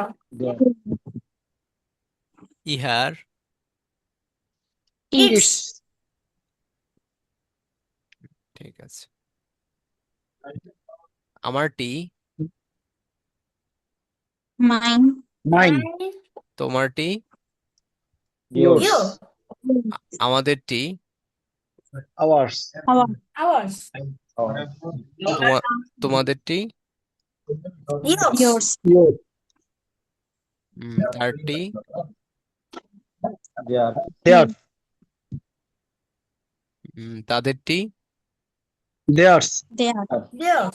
There. ইহার Its. It's. ঠিক আছে। আমারটি, Mine. Mine. তোমারটি, Yours. আমাদেরটি, Ours. Our. Our. তোমা তোমাদেরটি, Yours. Yours. তারটি, There. There. তাদেরটি। Theirs. There.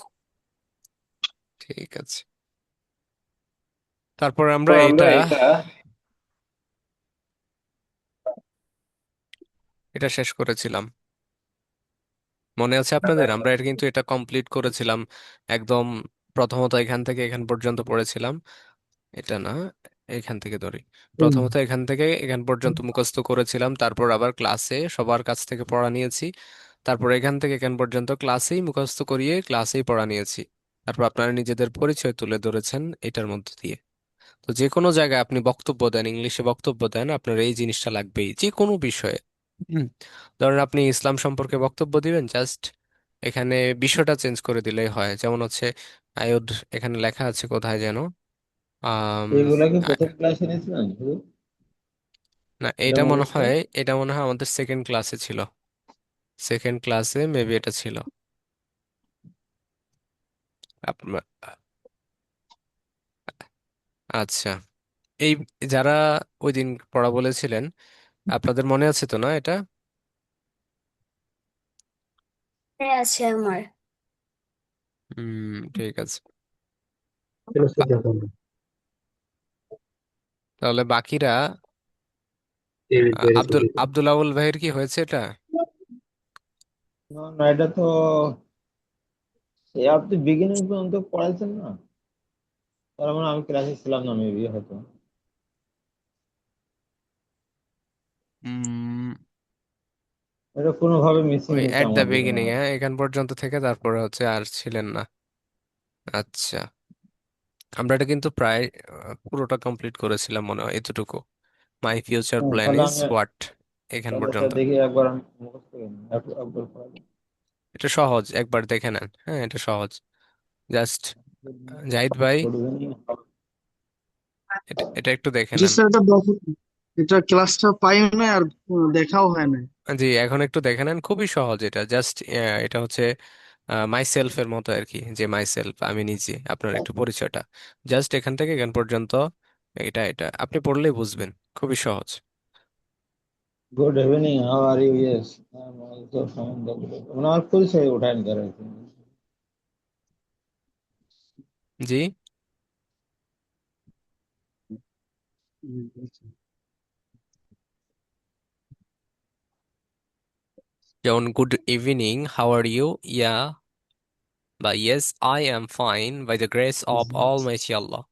ঠিক আছে। তারপর আমরা এটা এটা শেষ করেছিলাম, মনে আছে আপনাদের? আমরা এটা কিন্তু এটা কমপ্লিট করেছিলাম একদম। প্রথমত এখান থেকে এখান পর্যন্ত পড়েছিলাম। এটা না, এখান থেকে ধরি। Hmm. প্রথমত এখান থেকে এখান পর্যন্ত মুখস্থ করেছিলাম, তারপর আবার ক্লাসে সবার কাছ থেকে পড়া নিয়েছি। তারপর এখান থেকে এখান পর্যন্ত ক্লাসেই মুখস্থ করিয়ে ক্লাসেই পড়া নিয়েছি। তারপর আপনারা নিজেদের পরিচয় তুলে ধরেছেন এটার মধ্য দিয়ে। তো যে কোনো জায়গায় আপনি বক্তব্য দেন, ইংলিশে বক্তব্য দেন, আপনার এই জিনিসটা লাগবেই যে কোনো বিষয়ে। হুম, ধরেন আপনি ইসলাম সম্পর্কে বক্তব্য দিবেন, জাস্ট এখানে বিষয়টা চেঞ্জ করে দিলেই হয়। যেমন হচ্ছে আয়োড, এখানে লেখা আছে কোথায় যেন, আম, এগুলা কি আ- প্রথম ক্লাসে নিয়েছিলেন শুধু? না, এটা এটা মনে মুখস্থ? হয়, এটা মনে হয় আমাদের সেকেন্ড ক্লাসে ছিল। সেকেন্ড ক্লাসে মেবি এটা ছিল। আপ- আচ্ছা, এই যারা ওই দিন পড়া বলেছিলেন, আপনাদের মনে আছে তো না এটা? আছে আমার। ঠিক আছে। ক্লাসে বা- দেখুন। তাহলে বাকিরা, আব্দুল আউল ভাইয়ের কি হয়েছে এটা? না না, এটা তো আপনি বিগিনিং পর্যন্ত পড়াইছেন না, তার মানে আমি ক্লাসে ছিলাম না মেবি হয়তো। উম, এটা কোনোভাবে মিসিং ওই হয়েছে এট দ্য আমার জীবনে। বিগিনিং, হ্যাঁ, এখান পর্যন্ত থেকে তারপরে হচ্ছে আর ছিলেন না। আচ্ছা, আমরা এটা কিন্তু প্রায় পুরোটা কমপ্লিট করেছিলাম মনে হয় এতটুকু। মাই ফিউচার প্ল্যান তাহলে ইজ আমি, হোয়াট, এখান তাহলে স্যার পর্যন্ত। দেখি একবার আমি মুখস্থ করি না, একবার পড়াবো। এটা সহজ, একবার দেখে নেন, হ্যাঁ এটা সহজ। জাস্ট জাহিদ ভাই, Good evening. এটা একটু দেখে জি নেন। স্যার, এটা দেখো, এটা ক্লাসটা পাই না আর দেখাও হয় না। জি, এখন একটু দেখে নেন, খুবই সহজ এটা। জাস্ট এটা হচ্ছে মাই সেলফ এর মতো আর কি, যে মাই সেলফ আমি নিজে, আপনার একটু পরিচয়টা জাস্ট এখান থেকে এখান পর্যন্ত। এটা এটা আপনি পড়লেই বুঝবেন, খুবই সহজ। Good evening. How are you? Yes, I'm also from the group. আমার পরিচয় ওঠায় করে। জি, যেমন good evening, how are you, yeah, বা yes I am fine by the grace of almighty Allah.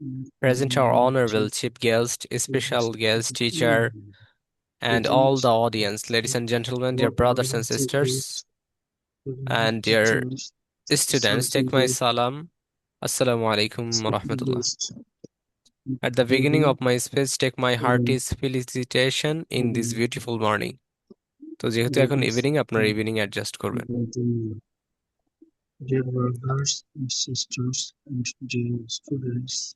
Present our honorable chief guest, special guest teacher, and all the audience, ladies and gentlemen, dear brothers and sisters, and dear students, take my salam. Assalamu alaikum wa rahmatullah. At the beginning of my speech, take my heartiest felicitation in this beautiful morning. তো যেহেতু এখন evening, আপনার evening adjust করবেন। Dear brothers and sisters and dear students,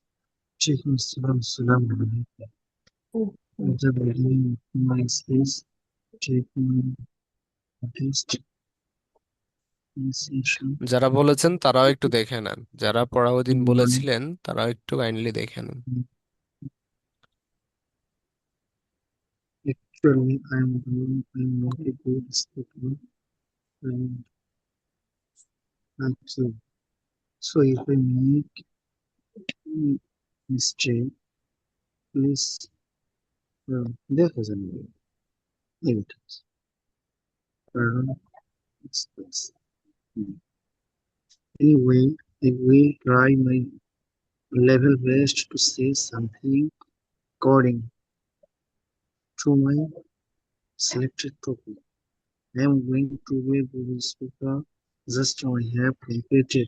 Chicken Salam Alaikum. At the beginning of my speech, take my test session. যারা বলেছেন তারাও একটু দেখে নেন, যারা পড়াও দিন Morning. বলেছিলেন তারাও একটু কাইন্ডলি দেখে নেন। Actually, I'm not a good speaker. I'm active. So if I make mistake, please দেখো জানি it. কারণ it's anyway, I will try my level best to say something according to my selected topic. I am going to be a good speaker. Just I have completed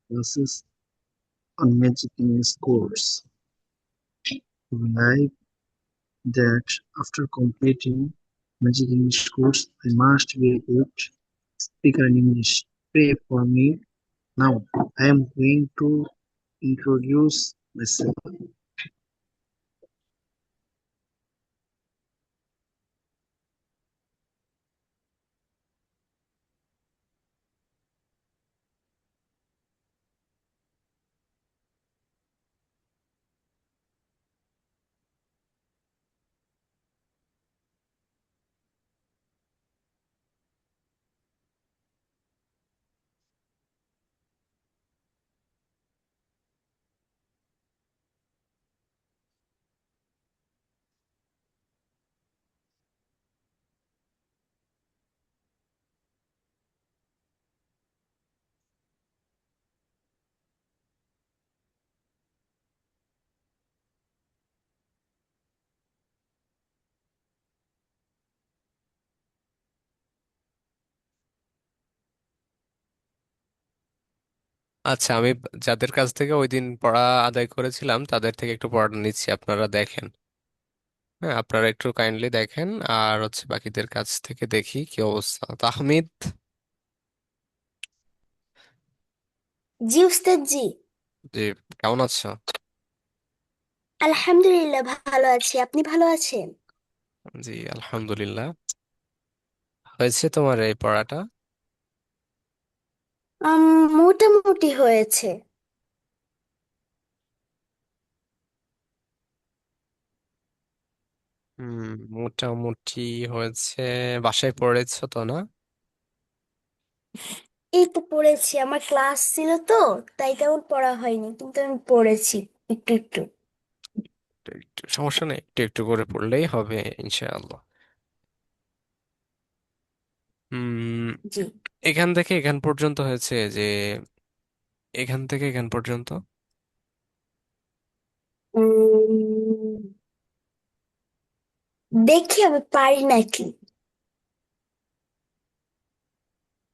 classes on Magic English course. We like that after completing Magic English course, I must be a good speaker in English. Pray for me. Now, I am going to introduce myself. আচ্ছা, আমি যাদের কাছ থেকে ওই দিন পড়া আদায় করেছিলাম তাদের থেকে একটু পড়াটা নিচ্ছি, আপনারা দেখেন। হ্যাঁ, আপনারা একটু কাইন্ডলি দেখেন, আর হচ্ছে বাকিদের কাছ থেকে দেখি কি অবস্থা। তাহমিদ, জি উস্তাদ জি। জি, কেমন আছো? আলহামদুলিল্লাহ ভালো আছি, আপনি ভালো আছেন? জি, আলহামদুলিল্লাহ। হয়েছে তোমার এই পড়াটা? মোটামুটি হয়েছে। হুম, মোটামুটি হয়েছে। বাসায় পড়েছো তো, না? এই তো পড়েছি, আমার ক্লাস ছিল তো, তাই তেমন পড়া হয়নি, কিন্তু আমি পড়েছি একটু একটু। একটু একটু সমস্যা নেই, একটু একটু করে পড়লেই হবে ইনশাআল্লাহ। হুম। জি। এখান থেকে এখান পর্যন্ত হয়েছে যে, এখান থেকে এখান পর্যন্ত। উম, দেখি আমি পারি নাকি।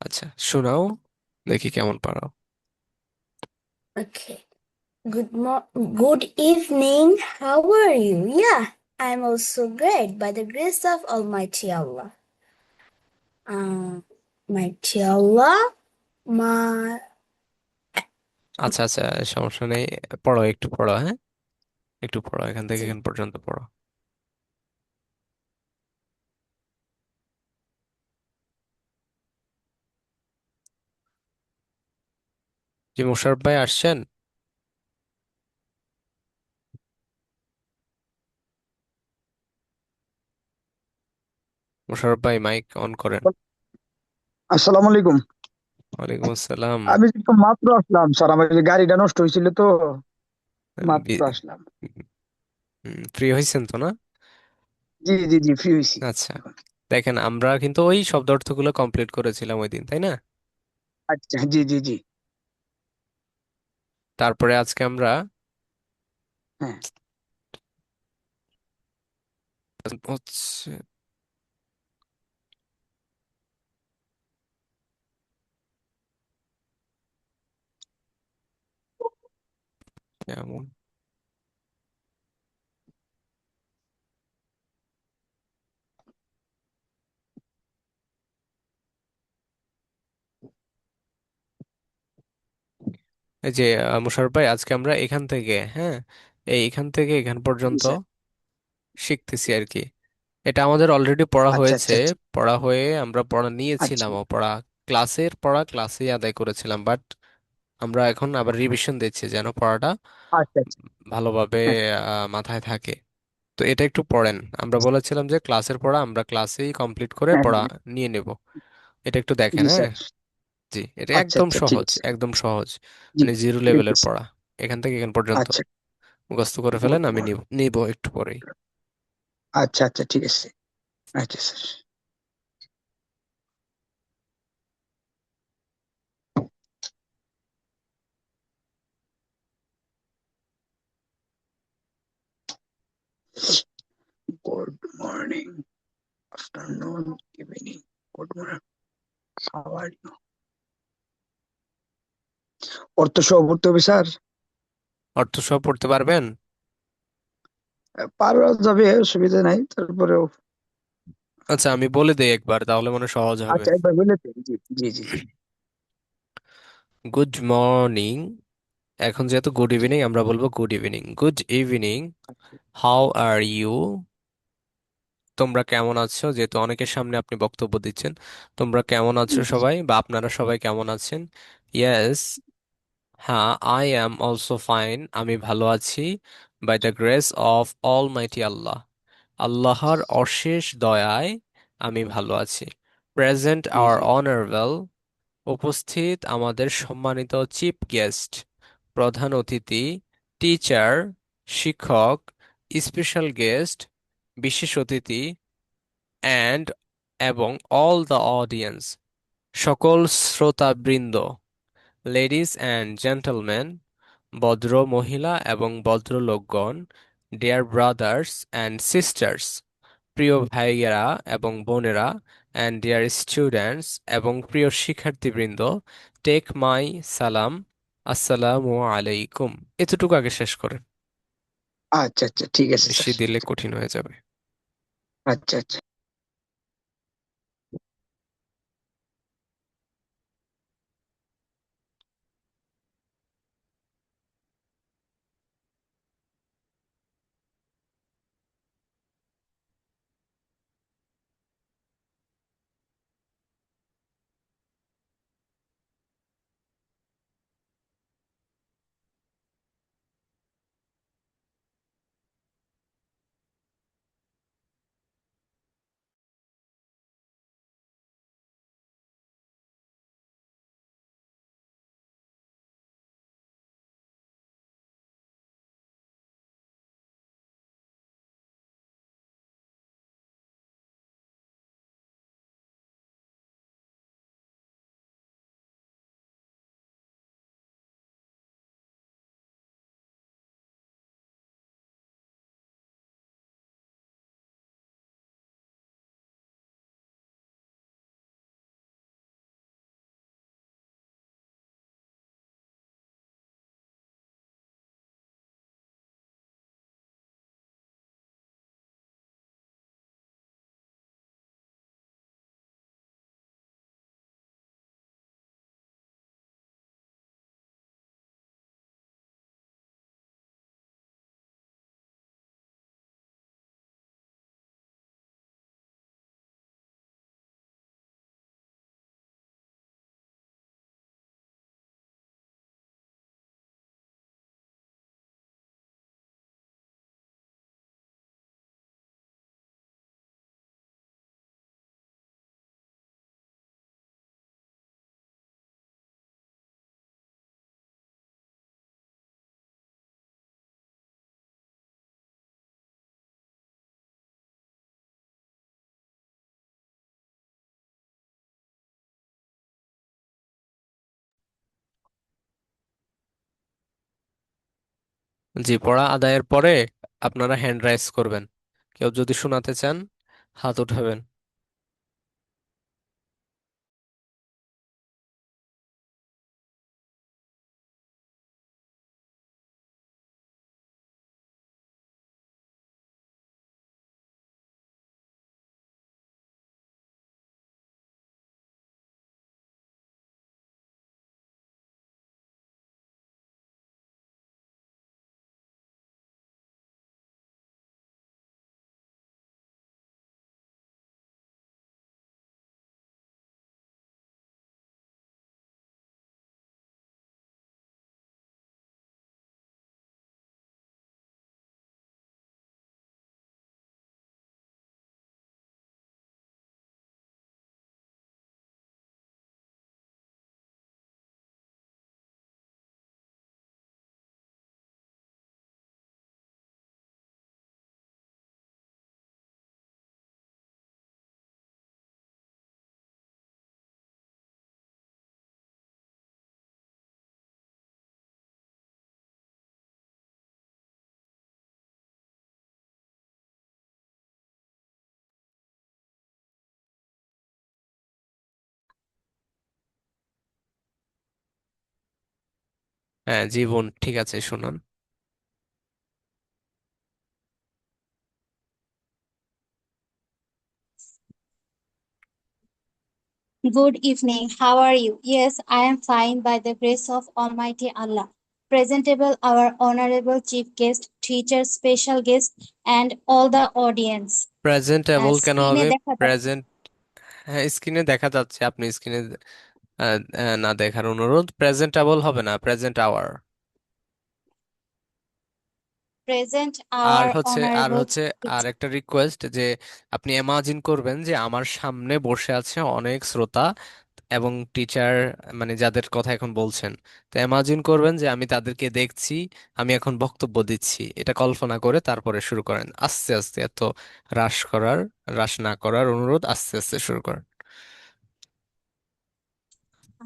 আচ্ছা, শোনাও দেখি কেমন পারো। ওকে। Good evening. How are you? Yeah, I'm also great by the grace of Almighty Allah. Mighty Allah, my আচ্ছা আচ্ছা, সমস্যা নেই, পড়ো একটু পড়ো, হ্যাঁ, একটু পড়ো, এখান থেকে জি। এখান পর্যন্ত পড়ো। জি, মোশাররফ ভাই আসছেন? মোশাররফ ভাই মাইক অন করেন। আসসালামু আলাইকুম। ওয়ালাইকুম আসসালাম। আমি তো মাত্র আসলাম স্যার, আমার যে গাড়িটা নষ্ট হয়েছিল তো মাত্র আসলাম। ফ্রি হয়েছেন তো, না? জি জি জি, ফ্রি হয়েছি আচ্ছা, এখন। দেখেন আমরা কিন্তু ওই শব্দার্থগুলো কমপ্লিট করেছিলাম ওই দিন, তাই না? আচ্ছা, জি জি জি। তারপরে আজকে আমরা হ্যাঁ। হচ্ছে কেমন, এই যে মোশাররফ ভাই, আজকে আমরা এখান থেকে, হ্যাঁ, এখান থেকে এখান জি পর্যন্ত স্যার। শিখতেছি আর কি। এটা আমাদের অলরেডি পড়া আচ্ছা হয়েছে। আচ্ছা আচ্ছা পড়া হয়ে আমরা পড়া আচ্ছা নিয়েছিলাম, ও পড়া ক্লাসের পড়া ক্লাসেই আদায় করেছিলাম, বাট আমরা এখন আবার রিভিশন দিচ্ছি যেন পড়াটা আচ্ছা আচ্ছা। ভালোভাবে হ্যাঁ। মাথায় থাকে। তো এটা একটু পড়েন। আমরা বলেছিলাম যে ক্লাসের পড়া আমরা ক্লাসেই কমপ্লিট করে হ্যাঁ পড়া হ্যাঁ, নিয়ে নেব। এটা একটু দেখেন, জি হ্যাঁ। স্যার। জি, এটা আচ্ছা একদম আচ্ছা, ঠিক সহজ, আছে। একদম সহজ, জি, মানে জিরো ঠিক লেভেলের আছে। পড়া। এখান থেকে এখান পর্যন্ত আচ্ছা। মুখস্থ করে ফেলেন, গুড আমি মর্নিং। নিব একটু পরেই। আচ্ছা আচ্ছা, ঠিক আছে। আচ্ছা sir. Good morning, afternoon, evening, good morning, how are you? অর্থ সহ পড়তে হবে স্যার? অর্থ সহ পড়তে পারবেন? পারা যাবে, অসুবিধা নাই, তারপরেও। আচ্ছা, আমি বলে দেই একবার, তাহলে মনে হয় সহজ হবে। আচ্ছা, একবার বলে দেন। জি জি জি। Good morning. এখন যেহেতু গুড জি। ইভিনিং, আমরা বলবো গুড ইভিনিং। গুড ইভিনিং, আচ্ছা। How are you? তোমরা কেমন আছো? যেহেতু অনেকের সামনে আপনি বক্তব্য দিচ্ছেন, তোমরা কেমন আছো সবাই, বা আপনারা সবাই কেমন আছেন? ইয়েস, হ্যাঁ, আই অ্যাম অলসো ফাইন, আমি ভালো আছি। By the grace of almighty Allah, আল্লাহর অশেষ দয়ায় আমি ভালো আছি। Present ji our ji. Honorable, উপস্থিত আমাদের সম্মানিত চিফ গেস্ট, প্রধান অতিথি, টিচার, শিক্ষক, স্পেশাল গেস্ট, বিশেষ অতিথি, অ্যান্ড এবং অল দ্য অডিয়েন্স, সকল শ্রোতাবৃন্দ, লেডিস অ্যান্ড জেন্টলম্যান, ভদ্র মহিলা এবং ভদ্রলোকগণ, ডিয়ার ব্রাদার্স অ্যান্ড সিস্টার্স, প্রিয় ভাইয়েরা এবং বোনেরা, অ্যান্ড ডিয়ার স্টুডেন্টস এবং প্রিয় শিক্ষার্থীবৃন্দ, টেক মাই সালাম, আসসালামু আলাইকুম। এতটুকু আগে শেষ করেন, আচ্ছা আচ্ছা, ঠিক আছে স্যার। বেশি দিলে কঠিন হয়ে যাবে। আচ্ছা আচ্ছা। জি, পড়া আদায়ের পরে আপনারা হ্যান্ড রাইজ করবেন। কেউ যদি শোনাতে চান, হাত উঠাবেন। হ্যাঁ, জি বোন, ঠিক আছে, শুনুন। Good evening. How are you? Yes, I am fine by the grace of Almighty Allah. Presentable, our honorable chief guest, teacher, special guest, and all the audience. Presentable কেন Screen হবে? দেখা যাচ্ছে। প্রেজেন্ট, হ্যাঁ স্ক্রিনে দেখা যাচ্ছে, আপনি স্ক্রিনে না দেখার অনুরোধ। প্রেজেন্টেবল হবে না, প্রেজেন্ট আওয়ার। Present আর our হচ্ছে honorable chief আর guest. একটা রিকোয়েস্ট যে আপনি ইমাজিন করবেন যে আমার সামনে বসে আছে অনেক শ্রোতা এবং টিচার, মানে যাদের কথা এখন বলছেন, তো ইমাজিন করবেন যে আমি তাদেরকে দেখছি, আমি এখন বক্তব্য দিচ্ছি, এটা কল্পনা করে তারপরে শুরু করেন। আস্তে আস্তে, এত রাশ না করার অনুরোধ, আস্তে আস্তে শুরু করেন।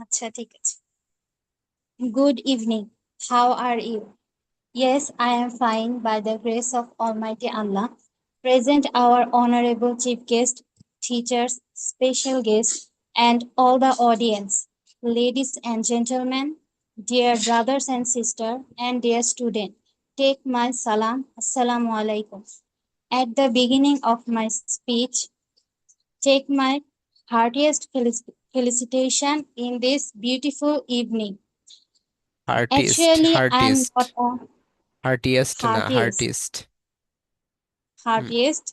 আচ্ছা, ঠিক আছে। Good evening. How are you? Yes, I am fine by the grace of Almighty Allah. Present our honorable chief guest, teachers, special guests, and all the audience. Ladies and gentlemen, dear brothers and sisters, and dear student, take my salam. Assalamu alaikum. At the beginning of my speech, take my heartiest felicitation in this beautiful evening. হার্টিস্ট, Actually, I'm হার্টিস্ট, not a heartiest না, heartiest, হার্টিস্ট। heartiest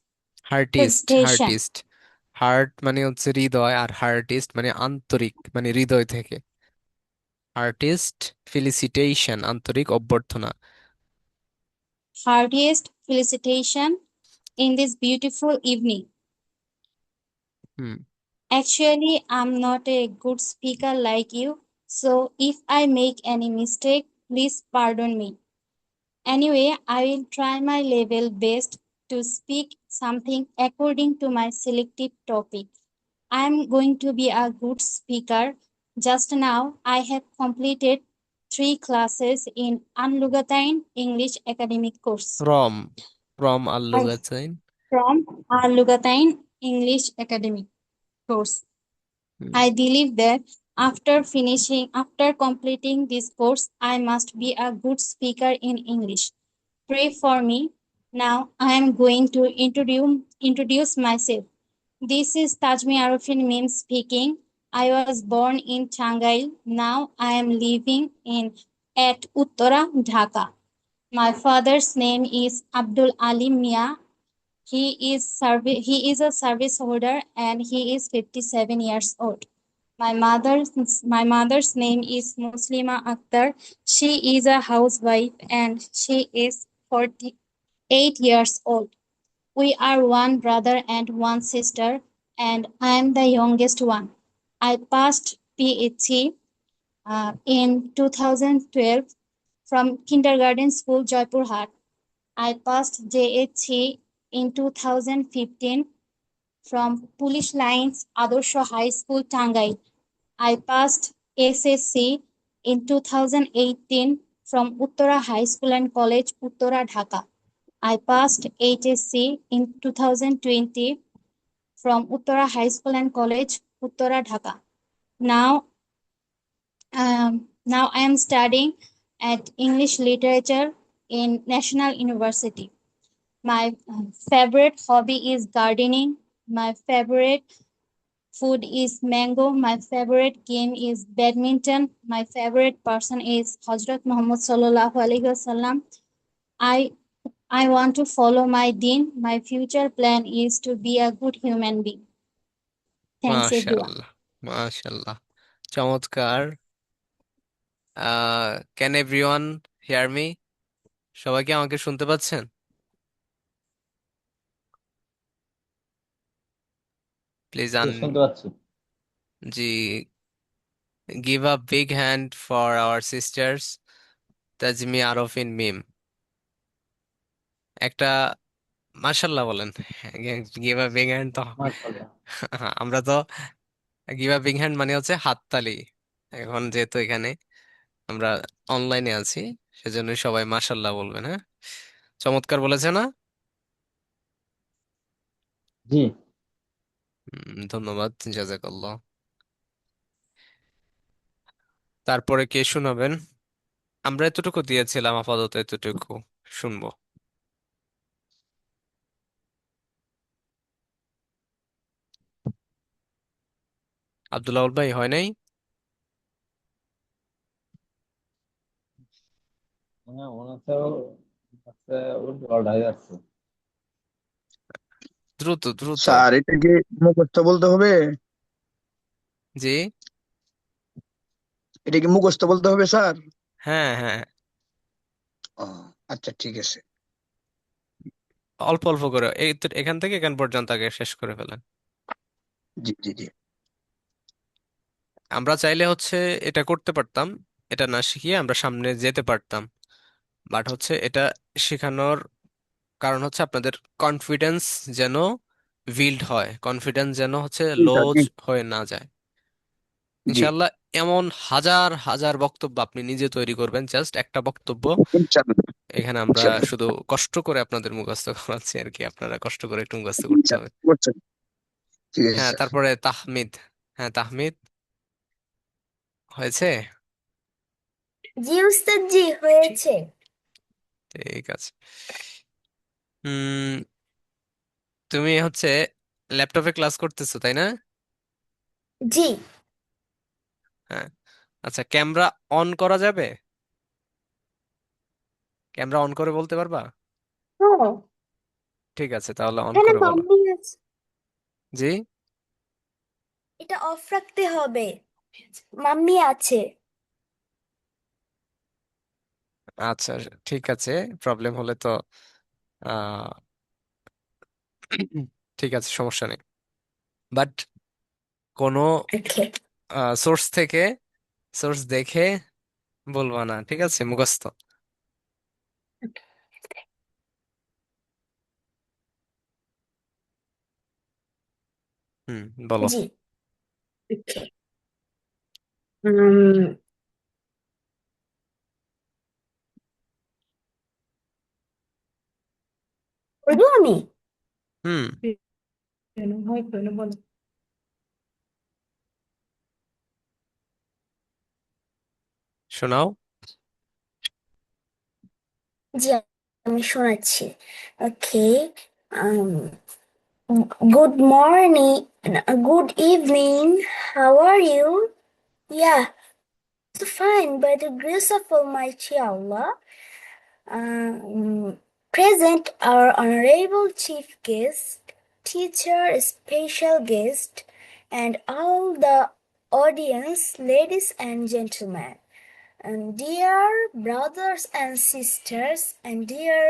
হার্টিস্ট, felicitation. হার্টিস্ট। Heart মানে হচ্ছে হৃদয়, আর হার্টিস্ট মানে আন্তরিক, মানে হৃদয় থেকে। হার্টিস্ট felicitation, আন্তরিক অভ্যর্থনা। Heartiest felicitation in this beautiful evening. Hmm. Actually, I'm not a good speaker like you, so if I make any mistake, please pardon me. Anyway, I will try my level best to speak something according to my selective topic. I am going to be a good speaker. Just now, I have completed 3 classes in Anlugatain English academic course. from I আল্লুগাচাইন। from Anlugatain English academic course. I believe that after completing this course, I must be a good speaker in English. Pray for me. Now I am going to introduce myself. This is Tajmi Arufin Mim speaking. I was born in Changail. Now I am living at Uttara, Dhaka. My father's name is Abdul Ali Mia. He is a service holder and he is 57 years old. My mother's name is Muslima Akhtar. She is a housewife and she is 48 years old. We are one brother and one sister, and I am the youngest one. I passed PhD in 2012 from Kindergarten School, Jaipur Hat. I passed JHC in 2015 from Polish Lines Adorsho High School, Tangai. I passed SSC in 2018 from Uttara High School and College, Uttara, Dhaka. I passed HSC in 2020 from Uttara High School and College, Uttara, Dhaka. Now I am studying at English Literature in National University. My favorite hobby is gardening. My favorite food is mango. My favorite game is badminton. My favorite person is Hazrat Muhammad Sallallahu Alaihi Wasallam. I want to follow my deen. My future plan is to be a good human being. Thanks everyone. মাশাআল্লাহ, মাশাআল্লাহ, চমৎকার। Can everyone hear me? সবাই কি আমাকে শুনতে পাচ্ছেন? Please শুনতে পাচ্ছি। জি, give a big hand for our sisters তাজমি Arfin মিম। একটা মাশাআল্লাহ বলেন। গিভ আ বিগ হ্যান্ড তো মাশাআল্লাহ। আমরা তো গিভ আ বিগ হ্যান্ড মানে হচ্ছে হাততালি। এখন যেহেতু এখানে আমরা অনলাইনে আছি, সেজন্য সবাই মাশাআল্লাহ বলবেন। হ্যাঁ, চমৎকার বলেছে না? জি। ধন্যবাদ, জাযাকাল্লাহ। তারপরে কে শোনাবেন? আমরা এতটুকু দিয়েছিলাম, আপাতত এতটুকু শুনবো। আব্দুল্লাহ ভাই হয় নাই? হ্যাঁ মনে হচ্ছে আচ্ছা উল্টো পাল্টা হয়ে যাচ্ছে। দ্রুত দ্রুত। স্যার এটা কি মুখস্থ বলতে হবে? জি। এটা কি মুখস্থ বলতে হবে স্যার? হ্যাঁ হ্যাঁ, ও, আচ্ছা ঠিক আছে। অল্প অল্প করে এই তো এখান থেকে এখান পর্যন্ত আগে শেষ করে ফেলেন। জি জি জি। আমরা চাইলে হচ্ছে এটা করতে পারতাম, এটা না শিখিয়ে আমরা সামনে যেতে পারতাম, বাট হচ্ছে এটা শেখানোর কারণ হচ্ছে আপনাদের কনফিডেন্স যেন বিল্ড হয়, কনফিডেন্স যেন হচ্ছে জি স্যার, লোজ জি হয়ে না যায়। জি। ইনশাল্লাহ এমন হাজার হাজার বক্তব্য আপনি নিজে তৈরি করবেন, জাস্ট একটা বক্তব্য ইনশাআল্লাহ, এখানে আমরা ইনশাআল্লাহ। শুধু কষ্ট করে আপনাদের মুখস্থ করাচ্ছি আর কি, আপনারা কষ্ট করে একটু মুখস্থ করতে হবে। ইনশাআল্লাহ, বুঝছেন? ঠিক আছে হ্যাঁ স্যার। তারপরে তাহমিদ। হ্যাঁ তাহমিদ হয়েছে। জি উস্তাদ জি হয়েছে। ঠিক আছে। হুম, তুমি হচ্ছে ল্যাপটপে ক্লাস করতেছো তাই না? জি। হ্যাঁ। আচ্ছা ক্যামেরা অন করা যাবে? ক্যামেরা অন করে বলতে পারবা? ও, ঠিক আছে তাহলে অন এখানে করে বলো। মাম্মি আছে। জি। এটা অফ রাখতে হবে। মাম্মি আছে। আচ্ছা ঠিক আছে, প্রবলেম হলে তো আহ ঠিক আছে সমস্যা নেই, বাট কোনো ওকে। সোর্স থেকে, সোর্স দেখে বলবা না, ঠিক আছে, মুখস্থ। হুম, বলো। জি। ওকে। উম, বলবো আমি? হুম, শোনাও। জি আমি শোনাচ্ছি। ওকে। Good morning, good evening. How are you? Yeah, so fine by the grace of Almighty Allah. Present our honorable chief guest, teacher, special guest, and all the audience, ladies and gentlemen. And dear brothers and sisters, and dear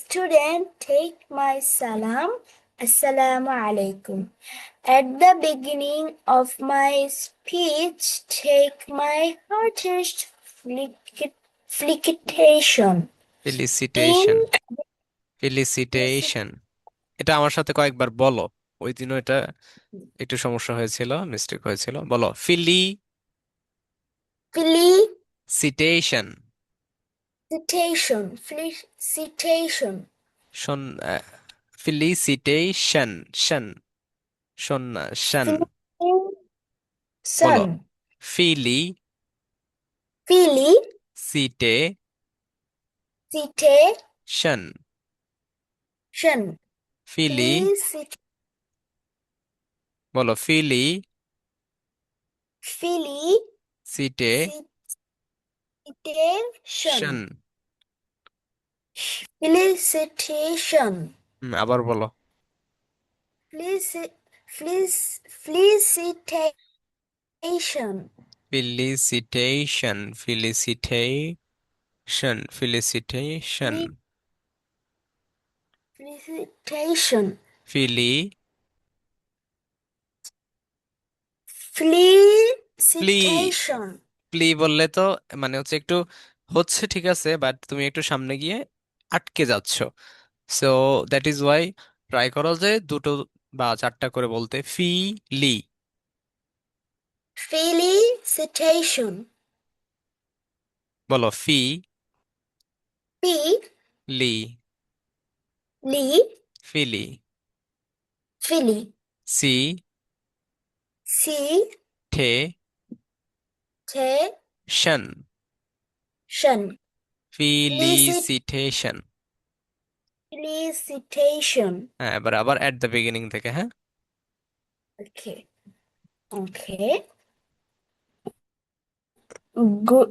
student, take my salam. Assalamu alaikum. At the beginning of my speech, take my heartiest felicitation. Felicitation, In felicitation, এটা আমার সাথে কয়েকবার বলো, ওই দিনও এটা একটু সমস্যা হয়েছিল, মিস্টেক হয়েছিল, বলো ফিলিসিটেশন। felicitation, শোন, ফিলিসিটেশন, শন, শোন না, শন। বলো felicitation, ফিলি felicitation, সিটেশন, ফিলি, felicitation, বলো ফিলি felicitation, সিটেশন। felicitation, আবার বলো। felicitation, ফিলিসিটেশন, ফিলিসিটেশন, ফিলিসিটেশন, felicitation, ফিলি, প্লি, felicitation. প্লি বললে তো মানে হচ্ছে একটু হচ্ছে ঠিক আছে, বাট তুমি একটু সামনে গিয়ে আটকে যাচ্ছ, so that is Y try করো যে দুটো বা চারটা করে বলতে, ফিলি, Felicitation. বলো ফি P. লি, Lee. ফিলি, Philly. সি C. ঠে Tation. শন, ফিলিসিটেশন। Felicitation. হ্যাঁ এবার আবার এট দ্য বিগিনিং থেকে, হ্যাঁ। Okay. Okay. Good.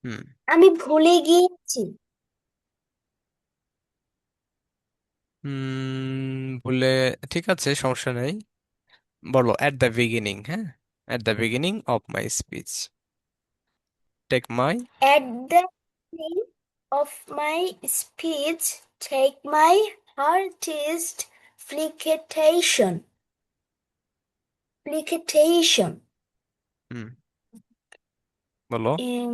হুম আমি ভুলে গিয়েছি। ভুলে ঠিক আছে, সমস্যা নেই। বলো at the beginning, হ্যাঁ, at the beginning of my speech take my At the beginning of my speech, take my artist application. হুম বলো In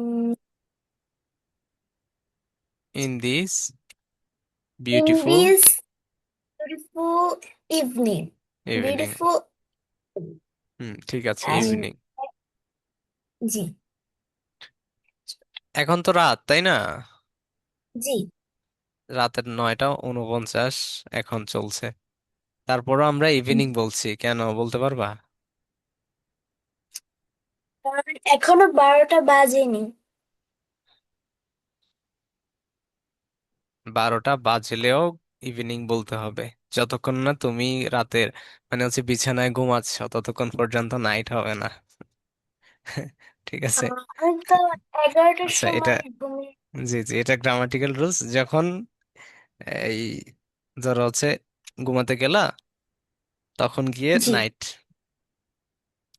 in this in beautiful this beautiful evening. evening, Beautiful ঠিক আছে, and evening. জি এখন তো রাত, তাই না? জি রাতের 9টা 49 এখন চলছে, তারপরও আমরা ইভিনিং বলছি কেন, বলতে পারবা? কারণ এখনো 12টা বাজেনি। 12টা বাজলেও ইভিনিং বলতে হবে, যতক্ষণ না তুমি রাতের মানে হচ্ছে বিছানায় ঘুমাচ্ছ ততক্ষণ পর্যন্ত নাইট হবে না। ঠিক আছে। আমি তো 11টার আচ্ছা, এটা সময় ঘুমিয়ে। জি জি, এটা গ্রামাটিক্যাল রুলস। যখন এই ধরো হচ্ছে ঘুমাতে গেলা তখন গিয়ে জি নাইট,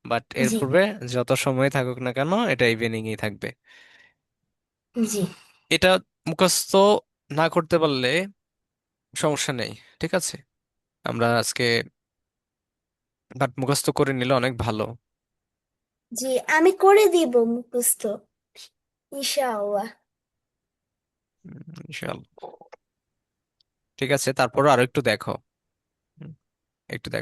বাট এর জি পূর্বে যত সময় থাকুক না কেন এটা ইভিনিং ই থাকবে। জি এটা মুখস্থ না করতে পারলে সমস্যা নেই, ঠিক আছে। আমরা আজকে বাট মুখস্থ করে নিলে অনেক ভালো। জি আমি করে দিব মুখস্থ ইনশাআল্লাহ। ইনশাআল্লাহ। ঠিক আছে, তারপরও আরো একটু দেখো, একটু দেখো।